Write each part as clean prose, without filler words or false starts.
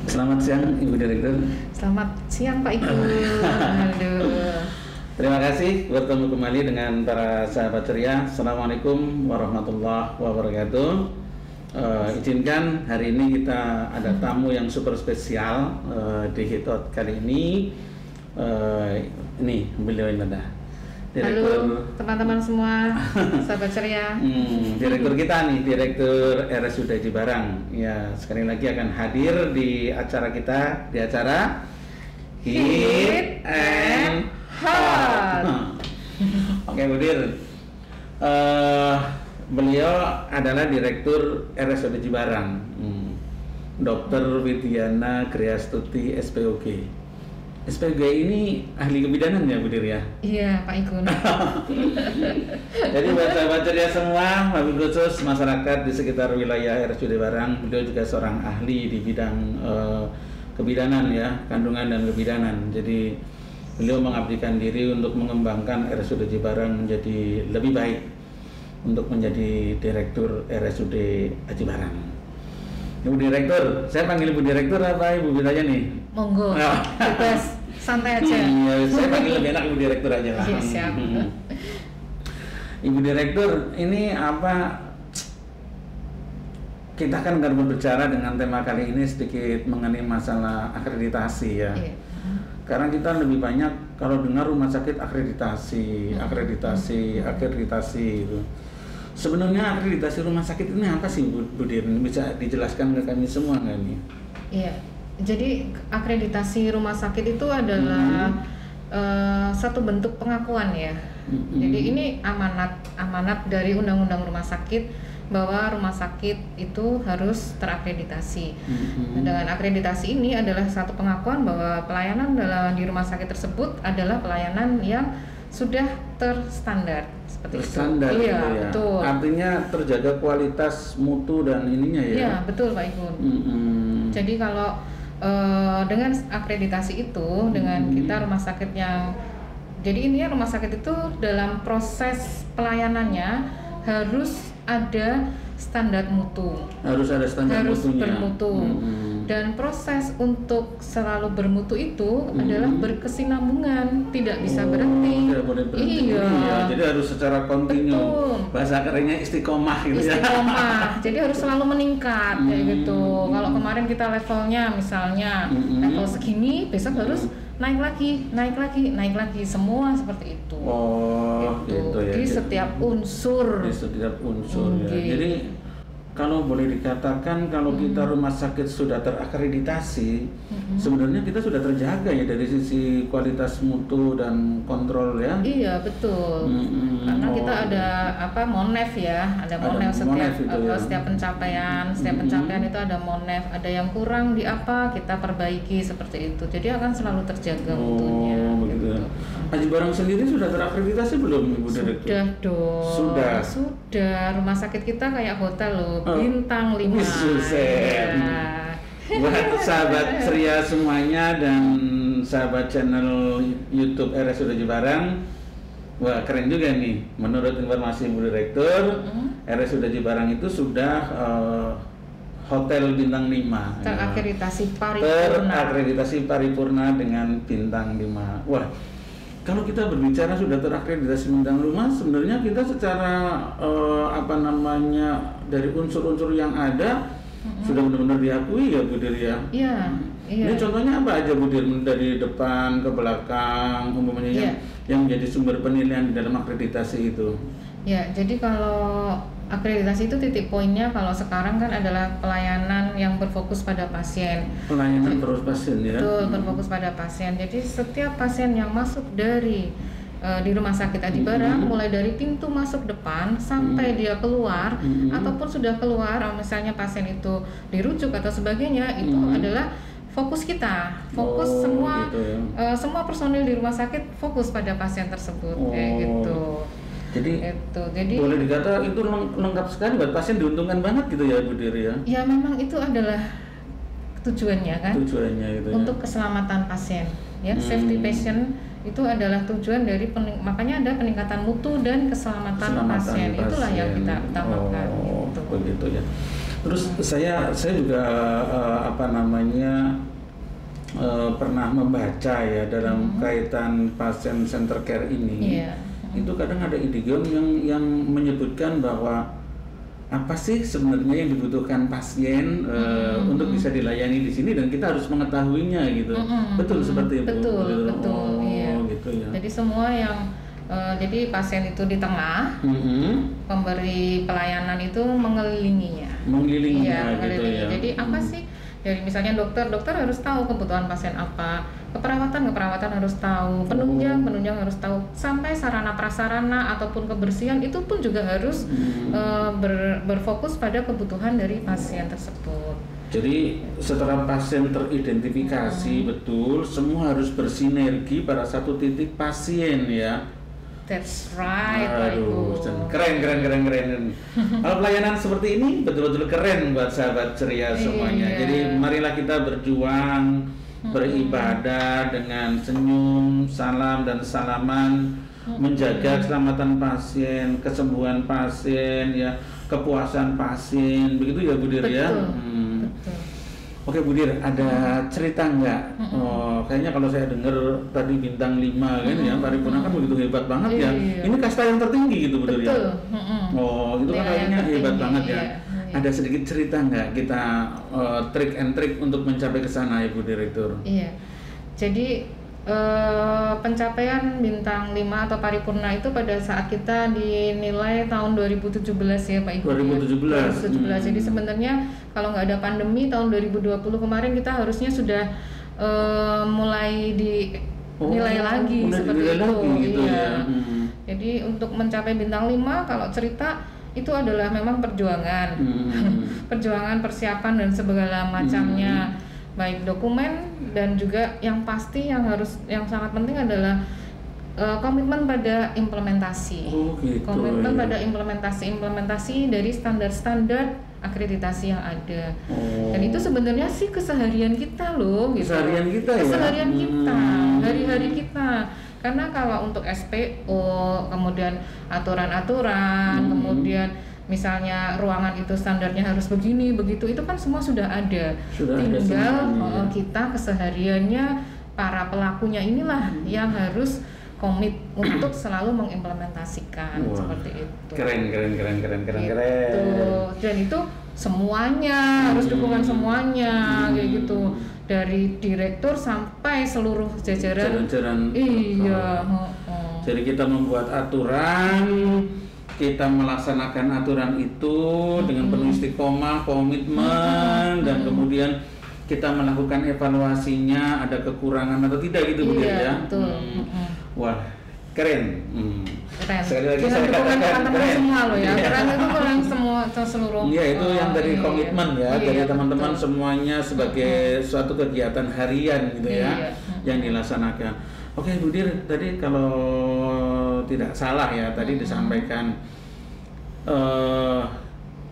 Selamat siang Ibu Direktur. Selamat siang Pak Ibu. Aduh. Terima kasih bertemu kembali dengan para sahabat ceria. Assalamualaikum warahmatullahi wabarakatuh. Izinkan hari ini kita ada tamu yang super spesial di Hitot kali ini. Ini beliau ini ada. Halo teman-teman semua, sahabat ceria. Direktur kita nih, Direktur RSUD Cibarang. Ya, sekali lagi akan hadir di acara kita, di acara Hit and Hot. Oke, Bu Dir. Beliau adalah Direktur RSUD Cibarang, Dr. Widiana Griastuti SPOG. SPG ini ahli kebidanan ya Bu Dir ya? Iya Pak Igun. Jadi buat sahabat ceria semua, wabil khusus masyarakat di sekitar wilayah RSUD Barang, beliau juga seorang ahli di bidang kebidanan ya, kandungan dan kebidanan. Jadi beliau mengabdikan diri untuk mengembangkan RSUD Cibarang menjadi lebih baik untuk menjadi Direktur RSUD Cibarang. Ibu Direktur, saya panggil Ibu Direktur apa Ibu Bidanya nih? Monggo, bebas, santai aja. Saya panggil lebih enak Ibu Direktur aja lah. Iya, siap. Ibu Direktur, ini apa? Kita kan akan berbicara dengan tema kali ini sedikit mengenai masalah akreditasi ya. Iya. Karena kita lebih banyak kalau dengar rumah sakit akreditasi itu. Sebenarnya akreditasi rumah sakit ini apa sih Bu Dir? Bisa dijelaskan ke kami semua nggak nih? Iya. Jadi akreditasi rumah sakit itu adalah satu bentuk pengakuan ya. Jadi ini amanat dari Undang-Undang Rumah Sakit bahwa rumah sakit itu harus terakreditasi. Dengan akreditasi ini adalah satu pengakuan bahwa pelayanan di rumah sakit tersebut adalah pelayanan yang sudah terstandar seperti terstandar itu. Iya, gitu ya. betul. Artinya terjaga kualitas mutu dan ininya ya. Iya, betul Pak Igun. Jadi kalau dengan akreditasi itu, dengan kita rumah sakit yang jadi ini rumah sakit itu dalam proses pelayanannya harus ada standar mutu. Harus ada standar mutunya. Bermutu. Dan proses untuk selalu bermutu itu adalah berkesinambungan, tidak bisa berhenti. Tidak boleh berhenti. Iya. Jadi harus secara kontinu. Betul. Bahasa kerennya istiqomah gitu ya. Istiqomah. Jadi harus selalu meningkat kayak gitu. Kalau kemarin kita levelnya misalnya level segini, besok harus naik lagi, semua seperti itu. Oh, gitu ya. Di setiap unsur. Di setiap unsur ya. Jadi kalau boleh dikatakan kalau kita rumah sakit sudah terakreditasi, sebenarnya kita sudah terjaga ya dari sisi kualitas mutu dan kontrol ya. Iya betul. Karena kita ada monef ya, ada monef setiap pencapaian, itu ada monef, ada yang kurang di apa kita perbaiki seperti itu. Jadi akan selalu terjaga mutunya. Begitu. Cibarang sendiri sudah terakreditasi belum Ibu Direktur? Sudah dong. Sudah. Rumah sakit kita kayak hotel loh. Bintang 5. Ya. Buat sahabat ceria semuanya dan sahabat channel YouTube RSUD Cibarang, wah keren juga nih. Menurut informasi Bu Direktur, RSUD Cibarang itu sudah hotel bintang 5. Terakreditasi paripurna. Terakreditasi paripurna dengan bintang 5. Wah, kalau kita berbicara sudah terakreditasi bintang 5, sebenarnya kita secara dari unsur-unsur yang ada sudah benar-benar diakui ya Bu Dir ya. Iya. Ini contohnya apa aja Bu Dir, dari depan ke belakang umpamanya yang menjadi sumber penilaian di dalam akreditasi itu? Ya, jadi kalau akreditasi itu titik poinnya kalau sekarang kan adalah pelayanan yang berfokus pada pasien. Pelayanan berfokus pasien ya. Betul, berfokus pada pasien. Jadi setiap pasien yang masuk di rumah sakit Adi Barang, mulai dari pintu masuk depan sampai dia keluar ataupun sudah keluar, misalnya pasien itu dirujuk atau sebagainya, itu adalah fokus kita, semua gitu ya. Semua personil di rumah sakit fokus pada pasien tersebut kayak gitu. Jadi boleh dikata itu lengkap sekali buat pasien, diuntungkan banget gitu ya Bu Dir ya. Ya memang itu adalah tujuannya kan. Tujuannya itu untuk keselamatan pasien ya, safety patient itu adalah tujuan dari makanya ada peningkatan mutu dan keselamatan pasien. Itulah yang kita utamakan. Begitu ya. Terus saya juga apa namanya pernah membaca ya dalam kaitan pasien center care ini. Itu kadang ada idiom yang menyebutkan bahwa apa sih sebenarnya yang dibutuhkan pasien untuk bisa dilayani di sini, dan kita harus mengetahuinya gitu. Betul seperti itu. Betul. Iya. Gitu ya. Jadi semua yang jadi pasien itu di tengah, pemberi pelayanan itu mengelilinginya. Gitu ya. Jadi apa sih? Dari misalnya dokter harus tahu kebutuhan pasien apa, keperawatan harus tahu, penunjang harus tahu, sampai sarana prasarana ataupun kebersihan itu pun juga harus berfokus pada kebutuhan dari pasien tersebut. Jadi setelah pasien teridentifikasi betul, semua harus bersinergi pada satu titik pasien ya. That's right. Aduh, keren. Kalau pelayanan seperti ini betul-betul keren buat sahabat ceria semuanya. Jadi marilah kita berjuang, beribadah dengan senyum, salam dan salaman, menjaga keselamatan pasien, kesembuhan pasien, ya, kepuasan pasien, begitu ya Bu Dir ya. Betul. Oke Bu Dir, ada cerita nggak? Kayaknya kalau saya dengar tadi bintang 5 kan ya, paripurna kan begitu hebat banget ya. Ini kasta yang tertinggi gitu Bu Dir ya. Itu kan kayaknya hebat banget ya. Ada sedikit cerita nggak kita trik and trick untuk mencapai ke sana Ibu Direktur? Iya. Jadi pencapaian bintang 5 atau paripurna itu pada saat kita dinilai tahun 2017 ya Pak Ibu. 2017. Jadi sebenarnya kalau nggak ada pandemi tahun 2020 kemarin kita harusnya sudah mulai dinilai lagi seperti itu. Gitu ya. Jadi untuk mencapai bintang 5 kalau cerita itu adalah memang perjuangan. Perjuangan, persiapan dan segala macamnya. Baik dokumen dan juga yang pasti yang sangat penting adalah komitmen pada implementasi. Komitmen pada implementasi dari standar-standar akreditasi yang ada. Dan itu sebenarnya sih keseharian kita loh gitu. Keseharian kita, hari-hari kita. Karena kalau untuk SPO, kemudian aturan-aturan, kemudian misalnya ruangan itu standarnya harus begini, begitu, itu kan semua sudah ada. Tinggal kita kesehariannya, para pelakunya inilah yang harus komit untuk selalu mengimplementasikan. Seperti itu. Keren. Dan itu semuanya harus dukungan semuanya kayak gitu, dari direktur sampai seluruh jajaran. Iya. Jadi kita membuat aturan, kita melaksanakan aturan itu dengan penuh istiqomah, komitmen, dan kemudian kita melakukan evaluasinya, ada kekurangan atau tidak gitu Bu ya. Betul. Wah, keren. Sekali lagi dengan saya katakan teman-teman semua loh ya. Keren itu orang semua seluruh. Iya, itu yang dari komitmen ya, dari teman-teman semuanya sebagai suatu kegiatan harian gitu ya, yang dilaksanakan. Oke Bu Dir, tadi kalau tidak salah ya, tadi disampaikan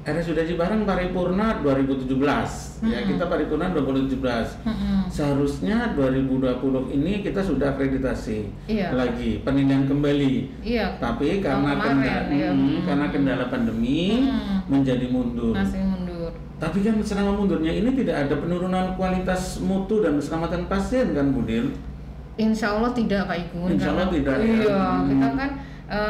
RSUD Cibareng paripurna 2017 ya, kita paripurna 2017. Seharusnya 2020 ini kita sudah akreditasi lagi, penilaian kembali. Tapi karena kendala pandemi menjadi mundur. Masih mundur. Tapi kan selama mundurnya ini tidak ada penurunan kualitas mutu dan keselamatan pasien kan Bu Dir? Insya Allah tidak Pak Igun. Insya Allah tidak. Iya, kita kan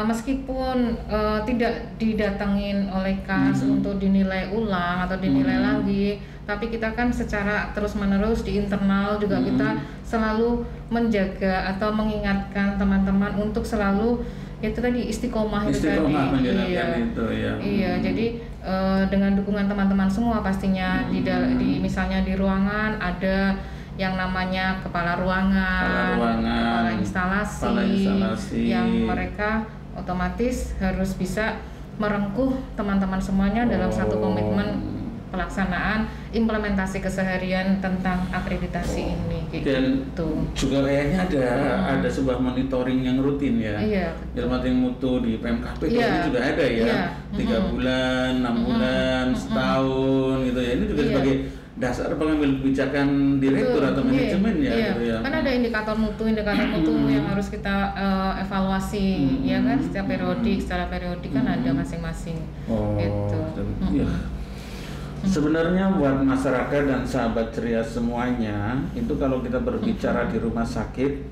meskipun tidak didatengin oleh KAS untuk dinilai ulang atau dinilai lagi, tapi kita kan secara terus-menerus di internal juga kita selalu menjaga atau mengingatkan teman-teman untuk selalu itu tadi istiqomah itu tadi. Iya, jadi dengan dukungan teman-teman semua pastinya di misalnya di ruangan ada yang namanya kepala ruangan, kepala instalasi, yang mereka otomatis harus bisa merengkuh teman-teman semuanya dalam satu komitmen pelaksanaan implementasi keseharian tentang akreditasi ini. Dan juga kayaknya ada sebuah monitoring yang rutin ya. Dalam arti mutu di PMKP ini juga ada ya, 3 bulan, 6 bulan, setahun gitu ya. Ini juga sebagai dasar pengambil kebijakan direktur atau manajemen ya, gitu ya. Kan ada indikator mutu yang harus kita evaluasi ya kan, secara periodik kan ada masing-masing. Iya. Sebenarnya buat masyarakat dan sahabat ceria semuanya, itu kalau kita berbicara di rumah sakit,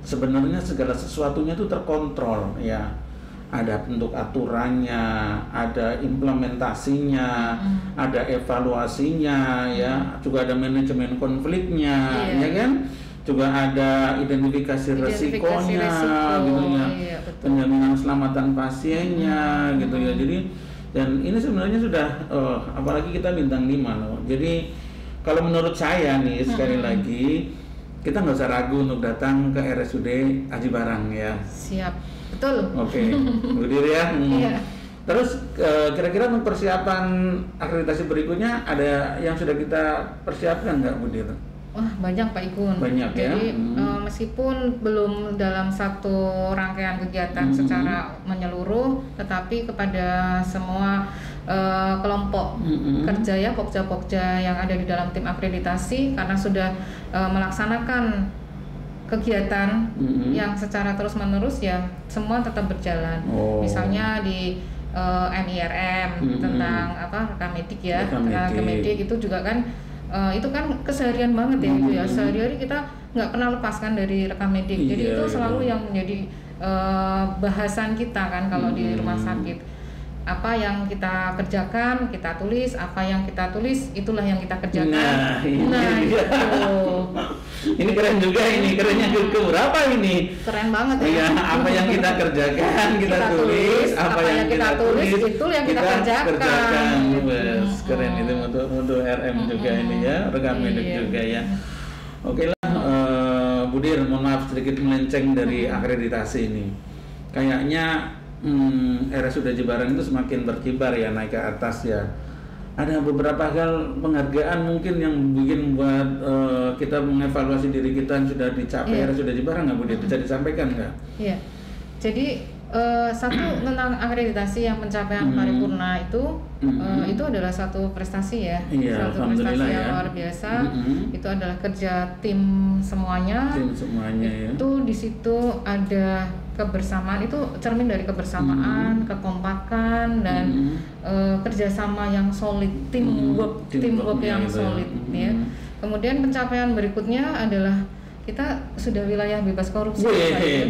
sebenarnya segala sesuatunya itu terkontrol ya. Ada bentuk aturannya, ada implementasinya, ada evaluasinya ya, juga ada manajemen konfliknya, ya kan? Juga ada identifikasi resikonya, gitu ya, penjaminan keselamatan pasiennya, gitu ya. Jadi dan ini sebenarnya sudah apalagi kita bintang 5 loh. Jadi kalau menurut saya nih sekali lagi kita nggak usah ragu untuk datang ke RSUD Aji Barang ya. Siap, betul. Oke, berdiri ya. Iya. Terus kira-kira untuk persiapan akreditasi berikutnya ada yang sudah kita persiapkan nggak, Bu Dir? Wah, banyak Pak Igun. Banyak ya. Jadi meskipun belum dalam satu rangkaian kegiatan secara menyeluruh, tetapi kepada semua kelompok kerja ya, pokja-pokja yang ada di dalam tim akreditasi, karena sudah melaksanakan kegiatan yang secara terus-menerus ya, semua tetap berjalan. Misalnya di NIRM tentang rekam medik ya, tentang rekam medik itu juga kan itu kan keseharian banget ya itu ya, sehari-hari kita nggak pernah lepaskan dari rekam medik. Jadi itu selalu yang menjadi bahasan kita kan kalau di rumah sakit. Apa yang kita kerjakan kita tulis, apa yang kita tulis itulah yang kita kerjakan. Nah itu. Ini keren juga, ini kerennya ke berapa ini? Keren banget ya. Apa yang kita kerjakan kita tulis, apa yang kita tulis itu yang kita kerjakan. Bes, keren itu untuk RM juga ini ya, rekam medik juga ya. Oke lah, Bu Dir, mohon maaf sedikit melenceng dari akreditasi ini. Kayaknya RSUD Aji Barang itu semakin berkibar ya, naik ke atas ya. Ada beberapa hal penghargaan mungkin yang bikin buat kita mengevaluasi diri kita yang sudah dicapai RSUD Aji Barang nggak, Bu Dir? Bisa disampaikan nggak? Iya. Jadi satu tentang akreditasi yang pencapaian paripurna itu adalah satu prestasi ya, satu prestasi yang luar biasa. Itu adalah kerja tim semuanya. Tim semuanya ya. Itu di situ ada kebersamaan, itu cermin dari kebersamaan, kekompakan dan kerjasama yang solid, teamwork yang solid ya. Kemudian pencapaian berikutnya adalah kita sudah wilayah bebas korupsi. Ini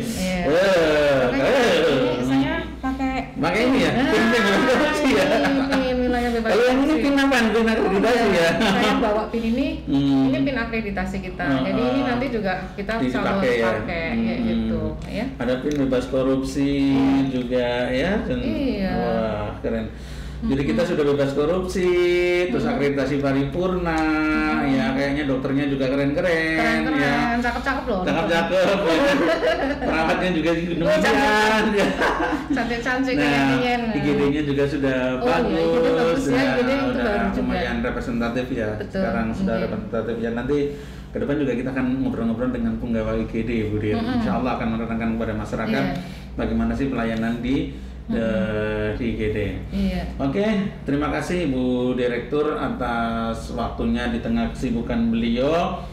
saya pakai ini ya, ini wilayah bebas korupsi. korupsi. Ini pin apa? Pin akreditasi ya. Saya bawa pin ini pin akreditasi kita. Jadi ini nanti juga kita selalu pakai kayak gitu ya. Ada pin bebas korupsi juga ya. Wah, keren. Jadi kita sudah bebas korupsi, terus akreditasi paripurna, ya kayaknya dokternya juga keren-keren, ya. Cakep-cakep loh. Cakep-cakep. Perawatnya juga demikian, ya. Cantik-cantik kayaknya. IGD-nya juga sudah bagus, ya. Udah lumayan representatif ya. Betul. Sekarang sudah representatif ya. Nanti ke depan juga kita akan ngobrol-ngobrol dengan penggawa IGD, Bu Dir. Insya Allah akan menerangkan kepada masyarakat bagaimana sih pelayanan di IGD. Oke, terima kasih Bu Direktur atas waktunya di tengah kesibukan beliau.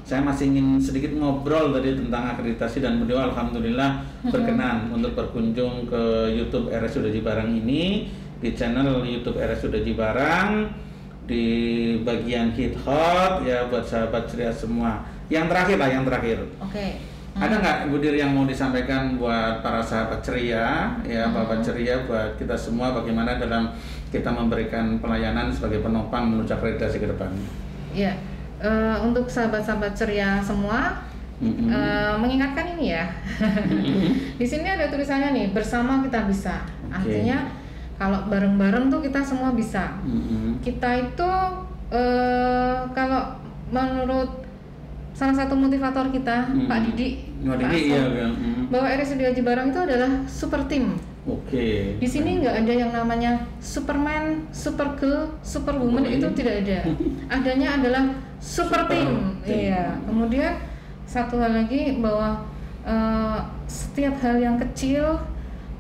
Saya masih ingin sedikit ngobrol tadi tentang akreditasi dan beliau alhamdulillah berkenan untuk berkunjung ke YouTube RSUD Aji Barang ini, di channel YouTube RSUD Aji Barang, di bagian hit hot ya buat sahabat ceria semua. Yang terakhir. Oke. Ada nggak Bu Dir yang mau disampaikan buat para sahabat ceria ya, Bapak ceria, buat kita semua bagaimana dalam kita memberikan pelayanan sebagai penopang menuju akreditasi ke depan? Iya, untuk sahabat-sahabat ceria semua mengingatkan ini ya. Di sini ada tulisannya nih, bersama kita bisa. Artinya kalau bareng-bareng tuh kita semua bisa. Kita itu kalau menurut salah satu motivator kita, Pak Didi, bahwa RSUD Aji Barang itu adalah super team. Di sini nggak ada yang namanya Superman, Supergirl, Superwoman, itu tidak ada. Adanya adalah super team. Iya. Kemudian satu hal lagi bahwa setiap hal yang kecil,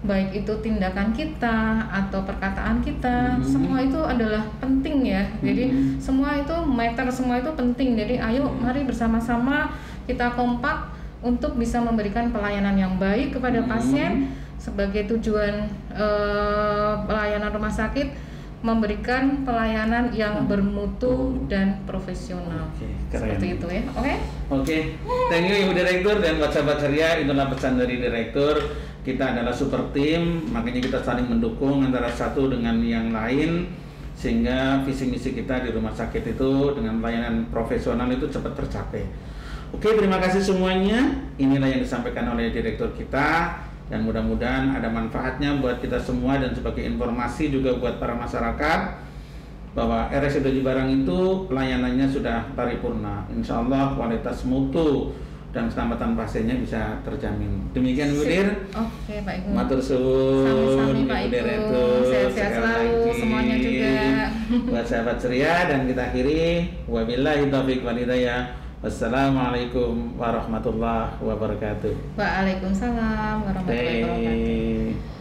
baik itu tindakan kita atau perkataan kita, semua itu adalah penting ya. Jadi semua itu matter, semua itu penting. Jadi ayo mari bersama-sama kita kompak untuk bisa memberikan pelayanan yang baik kepada pasien sebagai tujuan pelayanan rumah sakit. memberikan pelayanan yang bermutu dan profesional. Keren. Seperti itu ya. Oke. Thank you Ibu Direktur, dan buat sahabat ceria, itulah pesan dari Direktur. Kita adalah super team, makanya kita saling mendukung antara satu dengan yang lain, sehingga visi misi kita di rumah sakit itu dengan pelayanan profesional itu cepat tercapai. Oke, terima kasih semuanya. Inilah yang disampaikan oleh Direktur kita, dan mudah-mudahan ada manfaatnya buat kita semua dan sebagai informasi juga buat para masyarakat bahwa RSUD Jimbarang itu pelayanannya sudah paripurna. Insya Allah kualitas mutu dan keselamatan pasiennya bisa terjamin. Demikian Bu Dir. Oke, Pak Igun. Matur suwun Sami-sami Pak Ibu Igun. Direktur. Sehat-sehat selalu semuanya juga. Buat sahabat ceria, dan kita akhiri wabillahi taufiq wal hidayah. Wassalamualaikum warahmatullahi wabarakatuh. Waalaikumsalam warahmatullahi wabarakatuh.